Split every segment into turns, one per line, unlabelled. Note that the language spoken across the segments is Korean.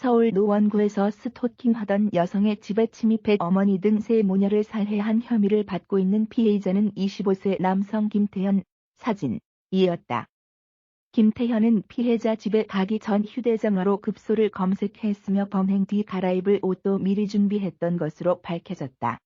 서울 노원구에서 스토킹하던 여성의 집에 침입해 어머니 등 세 모녀를 살해한 혐의를 받고 있는 피해자는 25세 남성 김태현, 사진이었다. 김태현은 피해자 집에 가기 전 휴대전화로 급소를 검색했으며 범행 뒤 갈아입을 옷도 미리 준비했던 것으로 밝혀졌다.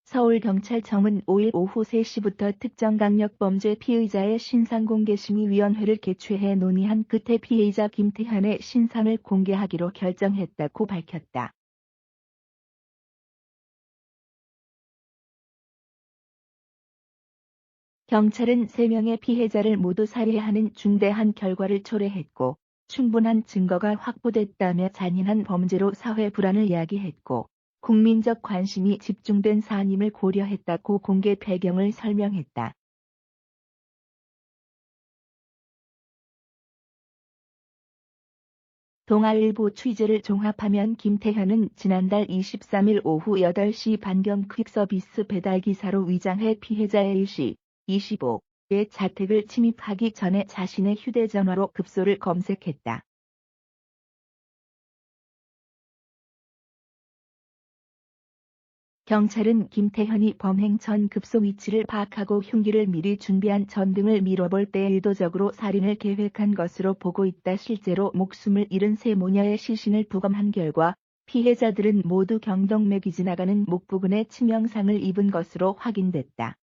서울경찰청은 5일 오후 3시부터 특정강력범죄 피의자의 신상공개심의위원회를 개최해 논의한 끝에 피해자 김태현의 신상을 공개하기로 결정했다고 밝혔다. 경찰은 3명의 피해자를 모두 살해하는 중대한 결과를 초래했고 충분한 증거가 확보됐다며 잔인한 범죄로 사회 불안을 야기했고 국민적 관심이 집중된 사안임을 고려했다고 공개 배경을 설명했다. 동아일보 취재를 종합하면 김태현은 지난달 23일 오후 8시 반경 퀵서비스 배달기사로 위장해 피해자 A씨, 25의 자택을 침입하기 전에 자신의 휴대전화로 급소를 검색했다. 경찰은 김태현이 범행 전 급소 위치를 파악하고 흉기를 미리 준비한 전등을 밀어볼 때 의도적으로 살인을 계획한 것으로 보고 있다. 실제로 목숨을 잃은 세 모녀의 시신을 부검한 결과 피해자들은 모두 경동맥이 지나가는 목 부근에 치명상을 입은 것으로 확인됐다.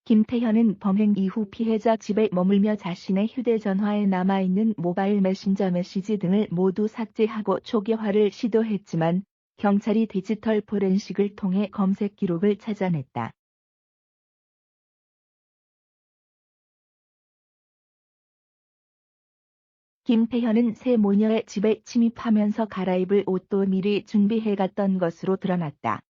김태현은 범행 이후 피해자 집에 머물며 자신의 휴대전화에 남아있는 모바일 메신저 메시지 등을 모두 삭제하고 초기화를 시도했지만 경찰이 디지털 포렌식을 통해 검색 기록을 찾아냈다. 김태현은 세 모녀의 집에 침입하면서 갈아입을 옷도 미리 준비해갔던 것으로 드러났다.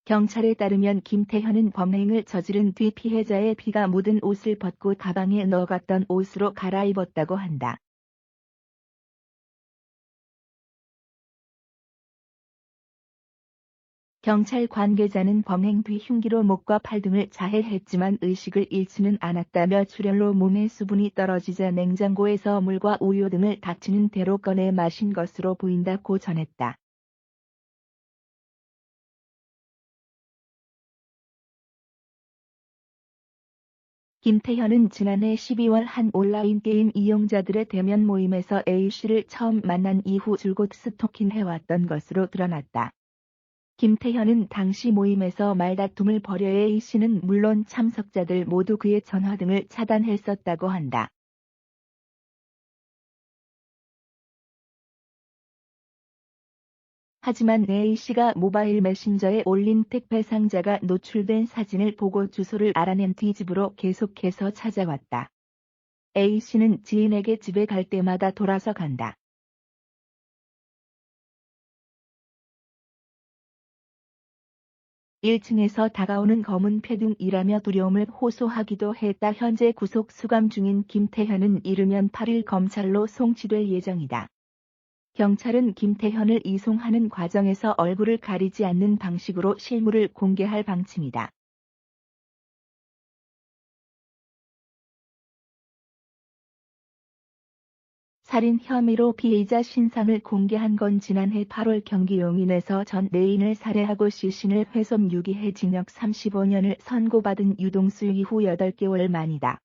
경찰에 따르면 김태현은 범행을 저지른 뒤 피해자의 피가 묻은 옷을 벗고 가방에 넣어갔던 옷으로 갈아입었다고 한다. 경찰 관계자는 범행 뒤 흉기로 목과 팔 등을 자해했지만 의식을 잃지는 않았다며 출혈로 몸의 수분이 떨어지자 냉장고에서 물과 우유 등을 닥치는 대로 꺼내 마신 것으로 보인다고 전했다. 김태현은 지난해 12월 한 온라인 게임 이용자들의 대면 모임에서 A씨를 처음 만난 이후 줄곧 스토킹해왔던 것으로 드러났다. 김태현은 당시 모임에서 말다툼을 벌여 A씨는 물론 참석자들 모두 그의 전화 등을 차단했었다고 한다. 하지만 A씨가 모바일 메신저에 올린 택배 상자가 노출된 사진을 보고 주소를 알아낸 뒤 집으로 계속해서 찾아왔다. A씨는 지인에게 집에 갈 때마다 돌아서 간다. 1층에서 다가오는 검은 패딩이라며 두려움을 호소하기도 했다. 현재 구속 수감 중인 김태현은 이르면 8일 검찰로 송치될 예정이다. 경찰은 김태현을 이송하는 과정에서 얼굴을 가리지 않는 방식으로 실물을 공개할 방침이다. 살인 혐의로 피해자 신상을 공개한 건 지난해 8월 경기 용인에서 전 내인을 살해하고 시신을 훼손 유기해 징역 35년을 선고받은 유동수 이후 8개월 만이다.